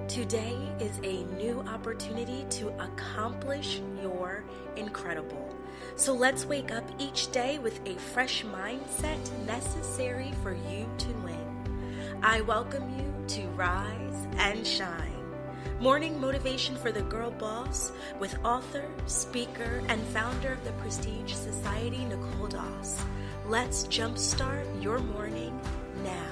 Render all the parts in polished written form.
Today is a new opportunity to accomplish your incredible. So let's wake up each day with a fresh mindset necessary for you to win. I welcome you to Rise and Shine. Morning motivation for the girl boss with author, speaker, and founder of the Prestige Society, Nicole Doss. Let's jumpstart your morning now.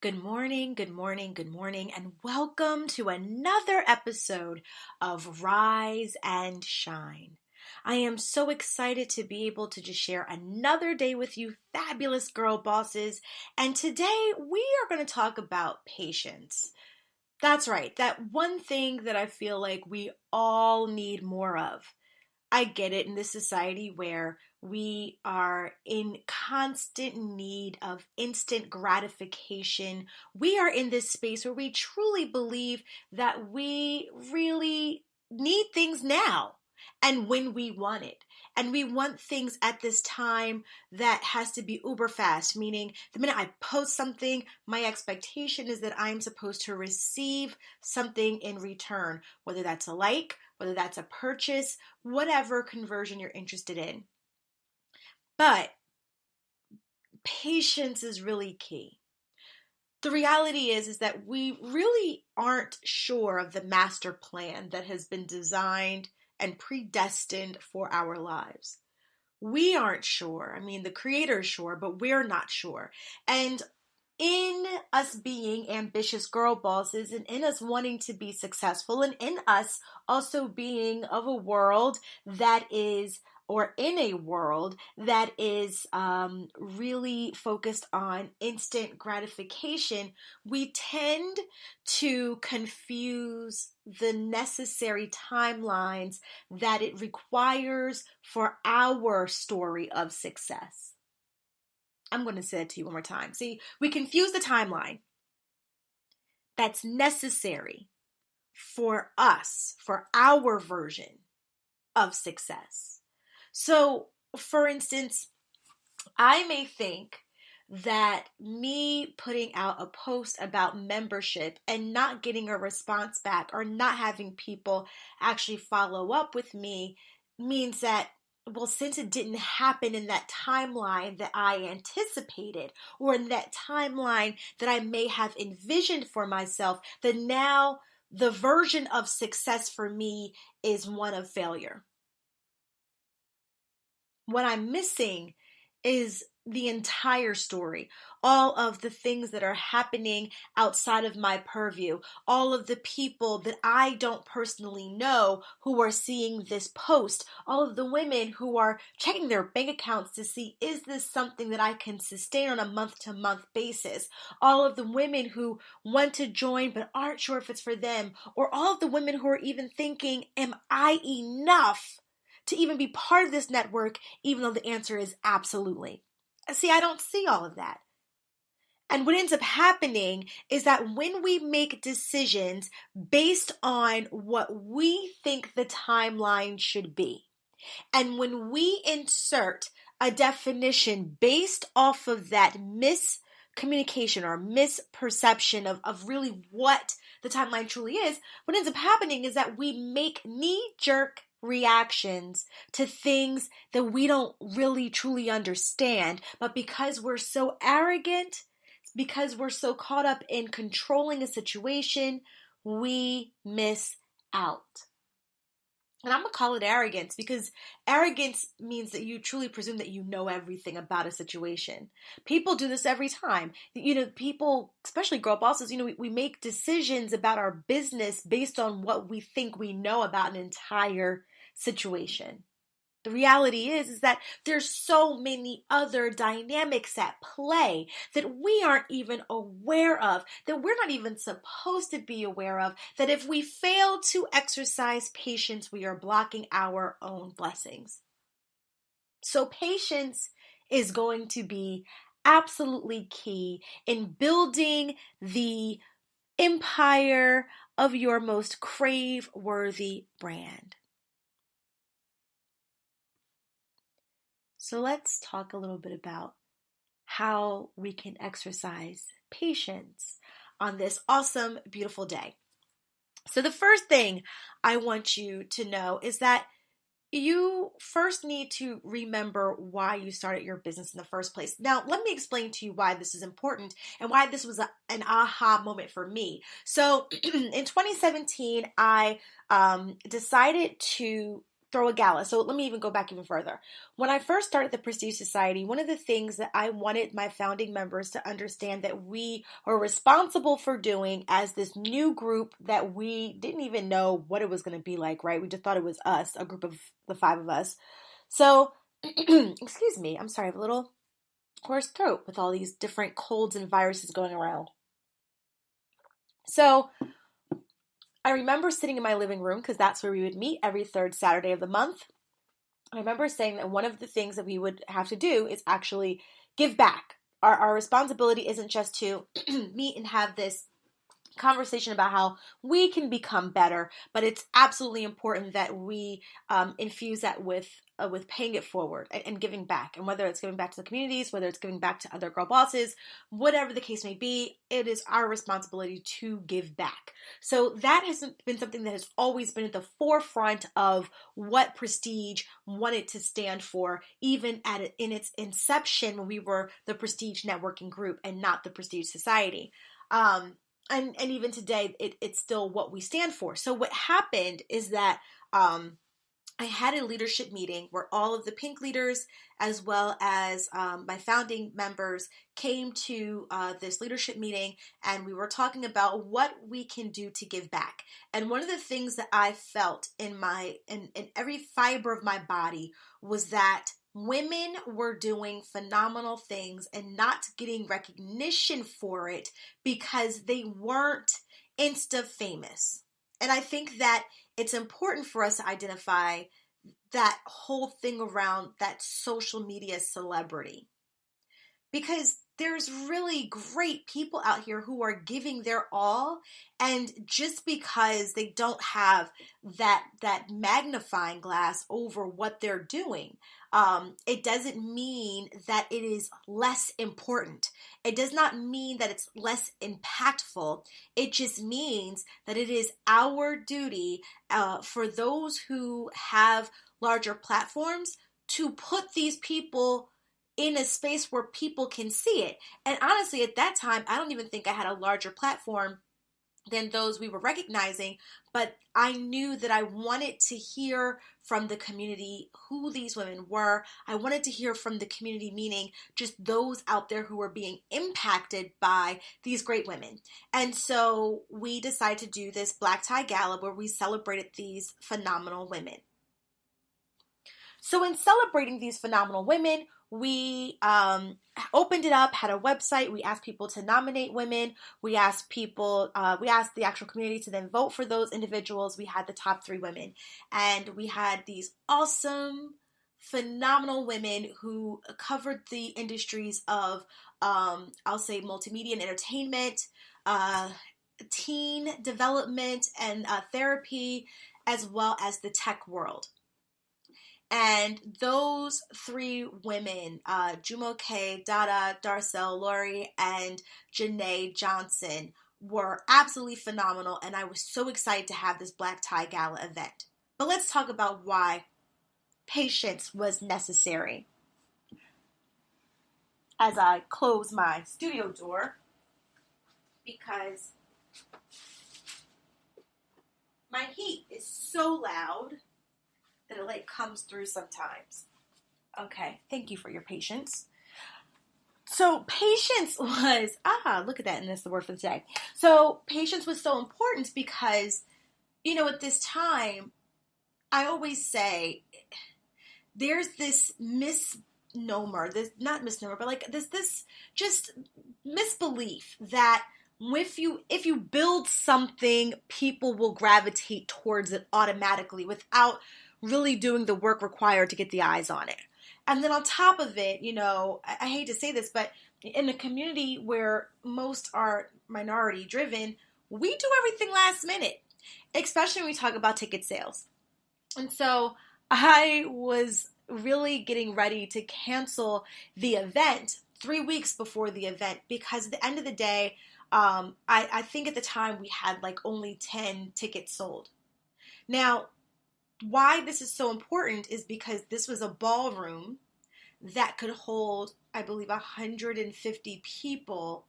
Good morning, good morning, good morning, and welcome to another episode of Rise and Shine. I am so excited to be able to just share another day with you, fabulous girl bosses. And today we are going to talk about patience. That's right, that one thing that I feel like we all need more of. I get it in this society where we are in constant need of instant gratification. We are in this space where we truly believe that we really need things now and when we want it. And we want things at this time that has to be uber fast, meaning the minute I post something, my expectation is that I'm supposed to receive something in return, whether that's a like, whether that's a purchase, whatever conversion you're interested in. But patience is really key. The reality is that we really aren't sure of the master plan that has been designed and predestined for our lives. We aren't sure. I mean, the creator is sure, but we're not sure. And in us being ambitious girl bosses and in us wanting to be successful and in us also being of a world that is, or in a world that is really focused on instant gratification, we tend to confuse the necessary timelines that it requires for our story of success. I'm going to say it to you one more time. See, we confuse the timeline that's necessary for us, for our version of success. So, for instance, I may think that me putting out a post about membership and not getting a response back or not having people actually follow up with me means that, well, since it didn't happen in that timeline that I anticipated or in that timeline that I may have envisioned for myself, then now the version of success for me is one of failure. What I'm missing is the entire story, all of the things that are happening outside of my purview, all of the people that I don't personally know who are seeing this post, all of the women who are checking their bank accounts to see, is this something that I can sustain on a month-to-month basis? All of the women who want to join but aren't sure if it's for them, or all of the women who are even thinking, am I enough to even be part of this network, even though the answer is absolutely. See, I don't see all of that. And what ends up happening is that when we make decisions based on what we think the timeline should be, and when we insert a definition based off of that miscommunication or misperception of really what the timeline truly is, what ends up happening is that we make knee-jerk reactions to things that we don't really truly understand, but because we're so arrogant, because we're so caught up in controlling a situation, we miss out. And I'm going to call it arrogance because arrogance means that you truly presume that you know everything about a situation. People do this every time. People, especially girl bosses, we make decisions about our business based on what we think we know about an entire situation. The reality is that there's so many other dynamics at play that we aren't even aware of, that we're not even supposed to be aware of, that if we fail to exercise patience, we are blocking our own blessings. So patience is going to be absolutely key in building the empire of your most crave-worthy brand. So let's talk a little bit about how we can exercise patience on this awesome, beautiful day. So the first thing I want you to know is that you first need to remember why you started your business in the first place. Now, let me explain to you why this is important and why this was an aha moment for me. So in 2017, I decided to throw a gala. So let me even go back even further. When I first started the Prestige Society, one of the things that I wanted my founding members to understand that we were responsible for doing as this new group that we didn't even know what it was going to be like, right? We just thought it was us, a group of the 5 of us. So, excuse me, I'm sorry, I have a little hoarse throat with all these different colds and viruses going around. So, I remember sitting in my living room because that's where we would meet every third Saturday of the month. I remember saying that one of the things that we would have to do is actually give back. Our responsibility isn't just to meet and have this conversation about how we can become better, but it's absolutely important that we infuse that with paying it forward and giving back. And whether it's giving back to the communities, whether it's giving back to other girl bosses, whatever the case may be, it is our responsibility to give back. So that has been something that has always been at the forefront of what Prestige wanted to stand for, even in its inception when we were the Prestige Networking Group and not the Prestige Society. And even today, it's still what we stand for. So what happened is that I had a leadership meeting where all of the pink leaders, as well as my founding members, came to this leadership meeting, and we were talking about what we can do to give back. And one of the things that I felt in every fiber of my body was that women were doing phenomenal things and not getting recognition for it because they weren't Insta famous. And I think that it's important for us to identify that whole thing around that social media celebrity. Because there's really great people out here who are giving their all, and just because they don't have that magnifying glass over what they're doing, it doesn't mean that it is less important. It does not mean that it's less impactful. It just means that it is our duty for those who have larger platforms to put these people in a space where people can see it. And honestly, at that time, I don't even think I had a larger platform than those we were recognizing, but I knew that I wanted to hear from the community who these women were. I wanted to hear from the community, meaning just those out there who were being impacted by these great women. And so we decided to do this Black Tie Gala where we celebrated these phenomenal women. So in celebrating these phenomenal women, we opened it up, had a website. We asked people to nominate women. We asked the actual community to then vote for those individuals. We had the top 3 women, and we had these awesome, phenomenal women who covered the industries of, I'll say, multimedia and entertainment, teen development and therapy, as well as the tech world. And those 3 women, Jumoke, Dada, Darcel, Lori, and Janae Johnson, were absolutely phenomenal. And I was so excited to have this Black Tie Gala event. But let's talk about why patience was necessary. As I close my studio door, because my heat is so loud that it comes through sometimes. Okay, thank you for your patience. So patience was, look at that, and that's the word for the day. So patience was so important because, at this time, I always say, there's this misnomer, but this just misbelief that if you build something, people will gravitate towards it automatically without really doing the work required to get the eyes on it. And then on top of it, I hate to say this, but in a community where most are minority driven, we do everything last minute, especially when we talk about ticket sales. And so I was really getting ready to cancel the event 3 weeks before the event because at the end of the day, I think at the time we had like only 10 tickets sold. Now, why this is so important is because this was a ballroom that could hold, I believe, 150 people,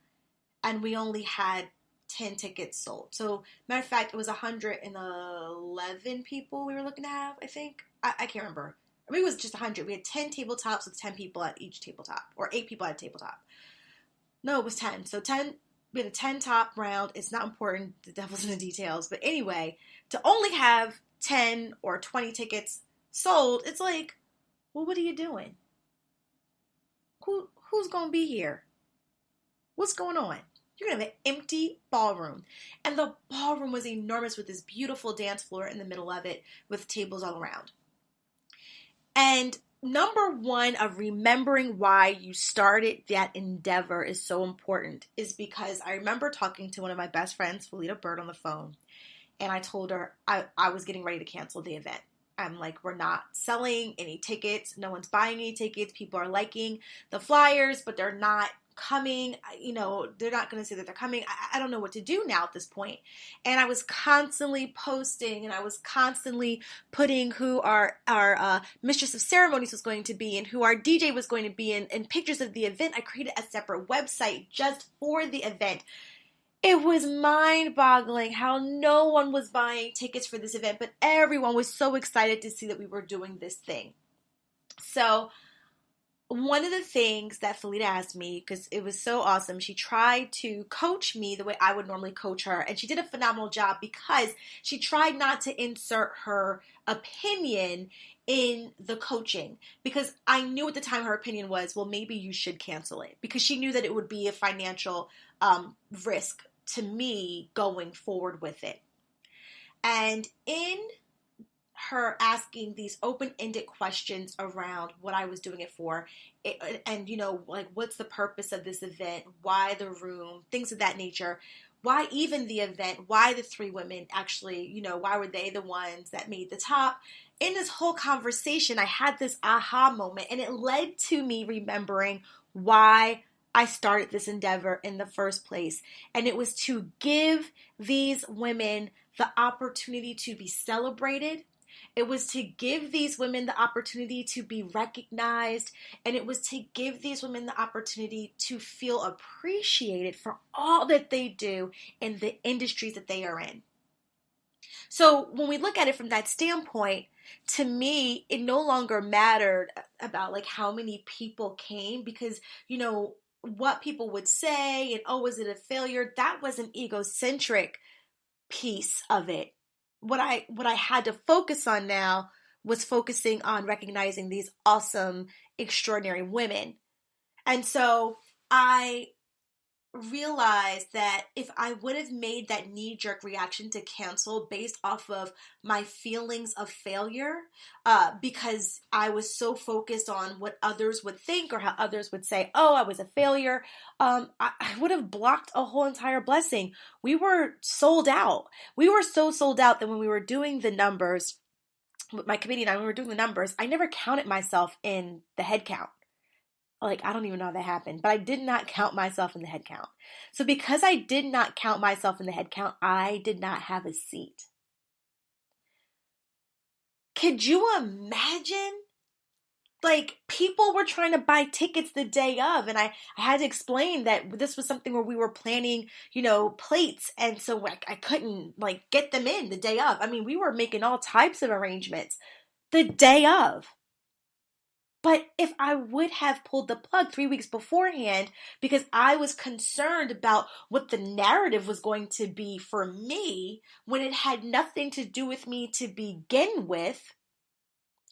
and we only had 10 tickets sold. So, matter of fact, it was 111 people we were looking to have, I think. I can't remember. Maybe it was just 100. We had 10 tabletops with 10 people at each tabletop, or 8 people at a tabletop. No, it was 10. So 10, we had a 10 top round. It's not important. The devil's in the details. But anyway, to only have 10 or 20 tickets sold, it's like, well, what are you doing? Who's going to be here? What's going on? You're going to have an empty ballroom. And the ballroom was enormous with this beautiful dance floor in the middle of it with tables all around. And number one of remembering why you started that endeavor is so important is because I remember talking to one of my best friends, Felita Bird, on the phone. And I told her I was getting ready to cancel the event. I'm like, we're not selling any tickets. No one's buying any tickets. People are liking the flyers, but they're not coming. They're not going to say that they're coming. I don't know what to do now at this point. And I was constantly posting, and I was constantly putting who our mistress of ceremonies was going to be and who our DJ was going to be and pictures of the event. I created a separate website just for the event. It was mind-boggling how no one was buying tickets for this event, but everyone was so excited to see that we were doing this thing. So one of the things that Felita asked me, because it was so awesome, she tried to coach me the way I would normally coach her, and she did a phenomenal job because she tried not to insert her opinion in the coaching, because I knew at the time her opinion was, well, maybe you should cancel it, because she knew that it would be a financial risk to me going forward with it. And in her asking these open-ended questions around what I was doing it for, and like, what's the purpose of this event, why the room, things of that nature, why even the event, why the 3 women actually, why were they the ones that made the top? In this whole conversation, I had this aha moment, and it led to me remembering why I started this endeavor in the first place. And it was to give these women the opportunity to be celebrated. It was to give these women the opportunity to be recognized. And it was to give these women the opportunity to feel appreciated for all that they do in the industries that they are in. So when we look at it from that standpoint, to me, it no longer mattered about like how many people came, because, what people would say and, oh, was it a failure? That was an egocentric piece of it. What I had to focus on now was focusing on recognizing these awesome, extraordinary women. And so I realized that if I would have made that knee-jerk reaction to cancel based off of my feelings of failure, because I was so focused on what others would think or how others would say, oh, I was a failure, I would have blocked a whole entire blessing. We were sold out. We were so sold out that when we were doing the numbers, with my committee and I, when we were doing the numbers, I never counted myself in the head count. Like, I don't even know how that happened, but I did not count myself in the head count. So because I did not count myself in the head count, I did not have a seat. Could you imagine? Like, people were trying to buy tickets the day of, and I had to explain that this was something where we were planning, plates, and so I couldn't, get them in the day of. I mean, we were making all types of arrangements the day of. But if I would have pulled the plug 3 weeks beforehand because I was concerned about what the narrative was going to be for me when it had nothing to do with me to begin with,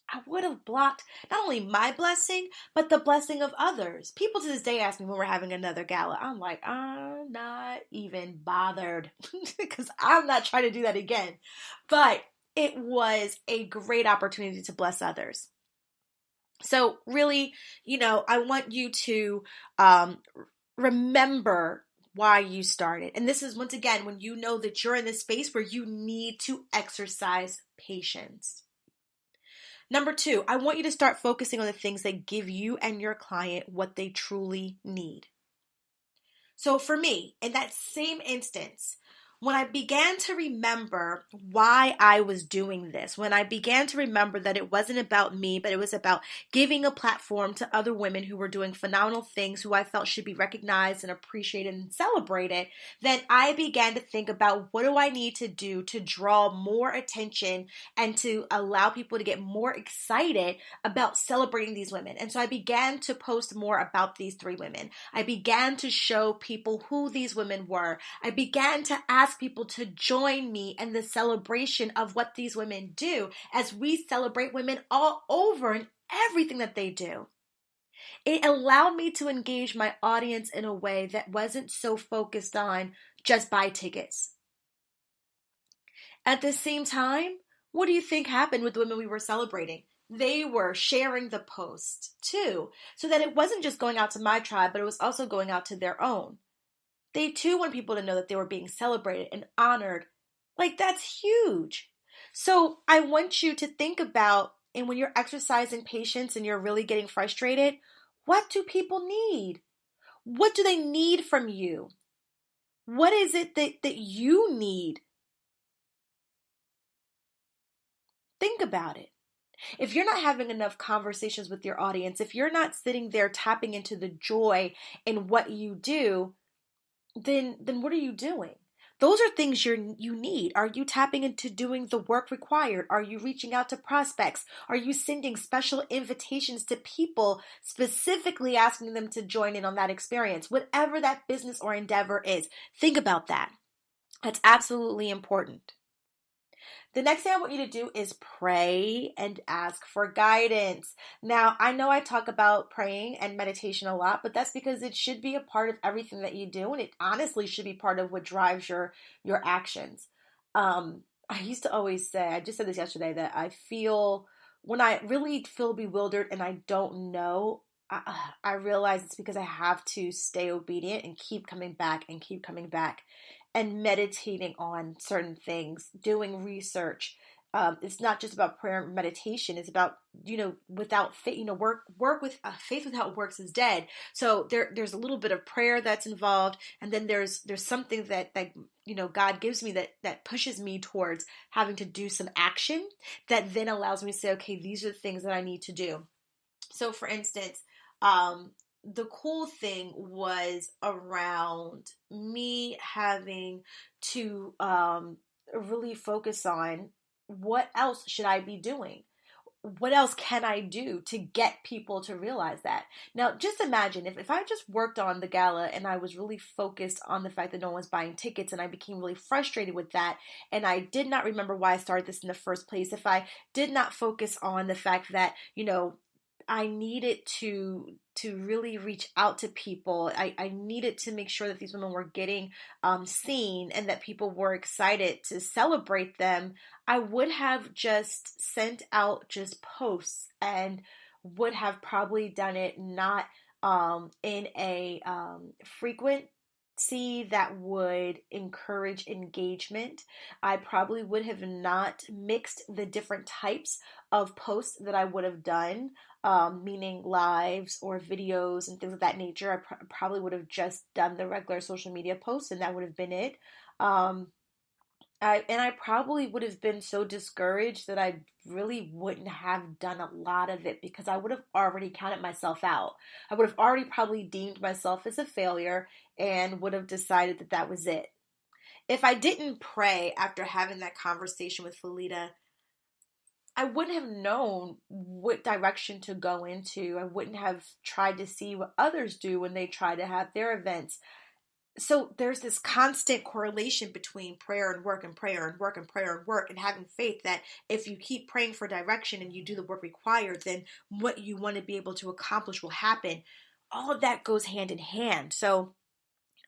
I would have blocked not only my blessing, but the blessing of others. People to this day ask me when we're having another gala. I'm like, I'm not even bothered because I'm not trying to do that again. But it was a great opportunity to bless others. So really, I want you to remember why you started. And this is, once again, when you know that you're in this space where you need to exercise patience. Number two, I want you to start focusing on the things that give you and your client what they truly need. So for me, in that same instance, when I began to remember why I was doing this, when I began to remember that it wasn't about me, but it was about giving a platform to other women who were doing phenomenal things, who I felt should be recognized and appreciated and celebrated, then I began to think about, what do I need to do to draw more attention and to allow people to get more excited about celebrating these women. And so I began to post more about these three women. I began to show people who these women were. I began to ask people to join me in the celebration of what these women do, as we celebrate women all over in everything that they do. It allowed me to engage my audience in a way that wasn't so focused on just buy tickets. At the same time, what do you think happened with the women we were celebrating? They were sharing the post too, so that it wasn't just going out to my tribe, but it was also going out to their own. They too want people to know that they were being celebrated and honored. Like, that's huge. So I want you to think about, and when you're exercising patience and you're really getting frustrated, what do people need? What do they need from you? What is it that you need? Think about it. If you're not having enough conversations with your audience, if you're not sitting there tapping into the joy in what you do, then what are you doing? Those are things you need. Are you tapping into doing the work required? Are you reaching out to prospects? Are you sending special invitations to people, specifically asking them to join in on that experience? Whatever that business or endeavor is, think about that. That's absolutely important. The next thing I want you to do is pray and ask for guidance. Now, I know I talk about praying and meditation a lot, but that's because it should be a part of everything that you do, and it honestly should be part of what drives your actions. I used to always say, I just said this yesterday, that I feel, when I really feel bewildered and I don't know, I realize it's because I have to stay obedient and keep coming back and keep coming back and meditating on certain things, doing research. It's not just about prayer and meditation. It's about, without faith, work with faith without works is dead. So there's a little bit of prayer that's involved. And then there's something that God gives me that pushes me towards having to do some action that then allows me to say, okay, these are the things that I need to do. So for instance, the cool thing was around me having to really focus on, what else should I be doing? What else can I do to get people to realize that? Now, just imagine if I just worked on the gala and I was really focused on the fact that no one was buying tickets, and I became really frustrated with that, and I did not remember why I started this in the first place. If I did not focus on the fact that, I needed to really reach out to people. I needed to make sure that these women were getting seen and that people were excited to celebrate them. I would have just sent out just posts and would have probably done it not in a frequency that would encourage engagement. I probably would have not mixed the different types of posts that I would have done, meaning lives or videos and things of that nature. I probably would have just done the regular social media posts, and that would have been it. I probably would have been so discouraged that I really wouldn't have done a lot of it, because I would have already counted myself out. I would have already probably deemed myself as a failure and would have decided that that was it. If I didn't pray after having that conversation with Felita, I wouldn't have known what direction to go into. I wouldn't have tried to see what others do when they try to have their events. So there's this constant correlation between prayer and work and prayer and work and prayer and work, and having faith that if you keep praying for direction and you do the work required, then what you want to be able to accomplish will happen. All of that goes hand in hand. So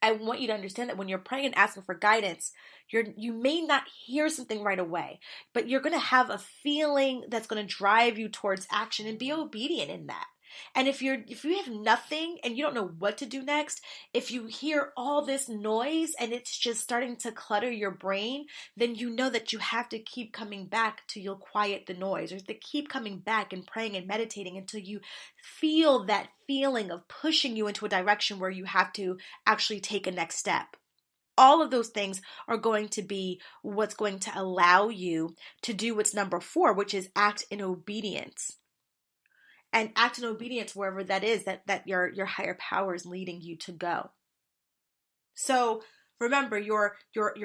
I want you to understand that when you're praying and asking for guidance, you may not hear something right away, but you're going to have a feeling that's going to drive you towards action, and be obedient in that. And if you have nothing and you don't know what to do next, if you hear all this noise and it's just starting to clutter your brain, then you know that you have to keep coming back till you'll quiet the noise, or to keep coming back and praying and meditating until you feel that feeling of pushing you into a direction where you have to actually take a next step. All of those things are going to be what's going to allow you to do what's number 4, which is act in obedience. And act in obedience wherever that is, that your higher power is leading you to go. So remember, your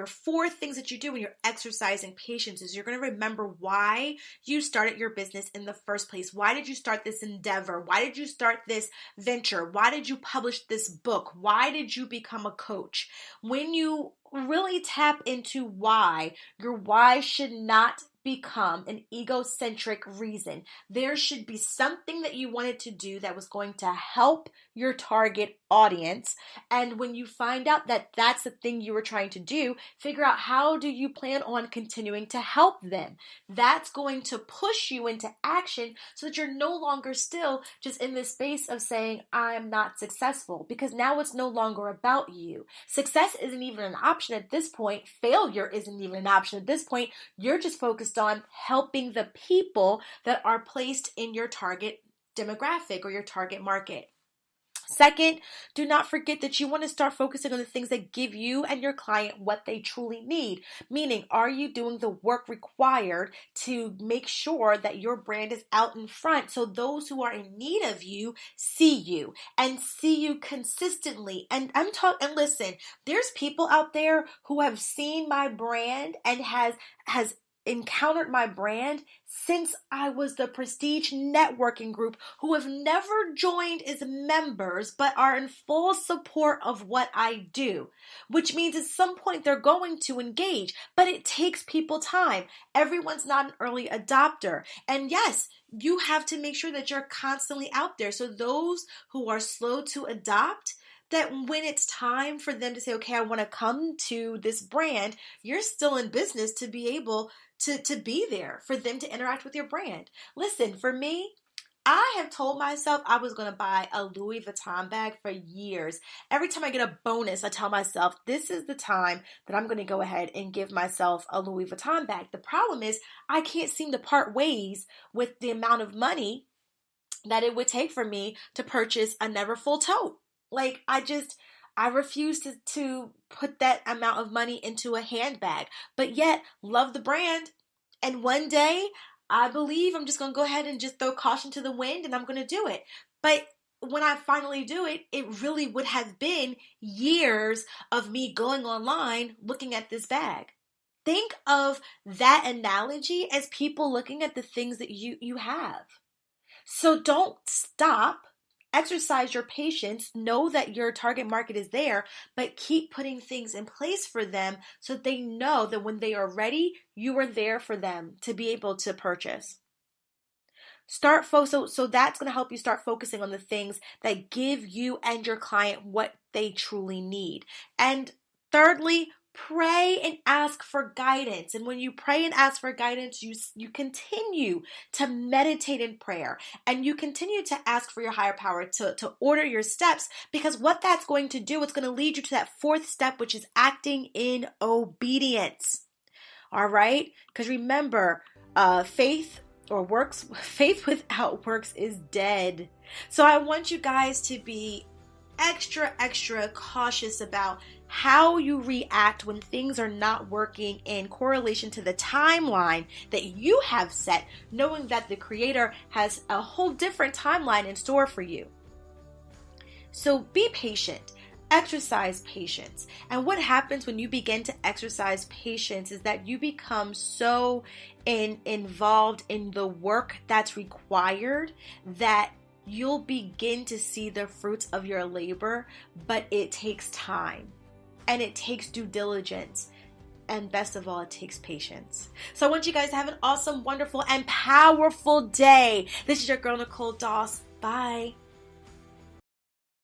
4 things that you do when you're exercising patience is you're going to remember why you started your business in the first place. Why did you start this endeavor? Why did you start this venture? Why did you publish this book? Why did you become a coach? When you really tap into why, your why should not become an egocentric reason. There should be something that you wanted to do that was going to help your target audience. And when you find out that that's the thing you were trying to do, figure out how do you plan on continuing to help them. That's going to push you into action so that you're no longer still just in this space of saying, I'm not successful, because now it's no longer about you. Success isn't even an option at this point. Failure isn't even an option at this point. You're just focused on helping the people that are placed in your target demographic or your target market. Second, do not forget that you want to start focusing on the things that give you and your client what they truly need. Meaning, are you doing the work required to make sure that your brand is out in front so those who are in need of you see you and see you consistently? And listen, there's people out there who have seen my brand and has encountered my brand since I was the Prestige Networking Group, who have never joined as members but are in full support of what I do, which means at some point they're going to engage, but it takes people time. Everyone's not an early adopter. And yes, you have to make sure that you're constantly out there. So those who are slow to adopt, that when it's time for them to say, okay, I want to come to this brand, you're still in business to be able to be there for them to interact with your brand. Listen, for me, I have told myself I was going to buy a Louis Vuitton bag for years. Every time I get a bonus, I tell myself, this is the time that I'm going to go ahead and give myself a Louis Vuitton bag. The problem is I can't seem to part ways with the amount of money that it would take for me to purchase a Neverfull tote. Like, I refuse to put that amount of money into a handbag, but yet love the brand. And one day, I believe I'm just going to go ahead and just throw caution to the wind and I'm going to do it. But when I finally do it, it really would have been years of me going online looking at this bag. Think of that analogy as people looking at the things that you have. So don't stop. Exercise your patience, know that your target market is there, but keep putting things in place for them so that they know that when they are ready, you are there for them to be able to purchase. So that's going to help you start focusing on the things that give you and your client what they truly need. And thirdly, pray and ask for guidance. And when you pray and ask for guidance, you continue to meditate in prayer and you continue to ask for your higher power to order your steps, because what that's going to do, it's going to lead you to that 4th step, which is acting in obedience. All right? Because remember, faith without works is dead. So I want you guys to be extra cautious about how you react when things are not working in correlation to the timeline that you have set, knowing that the Creator has a whole different timeline in store for you. So be patient. Exercise patience. And what happens when you begin to exercise patience is that you become so involved in the work that's required that you'll begin to see the fruits of your labor, but it takes time and it takes due diligence. And best of all, it takes patience. So I want you guys to have an awesome, wonderful, and powerful day. This is your girl, Nicole Doss. Bye.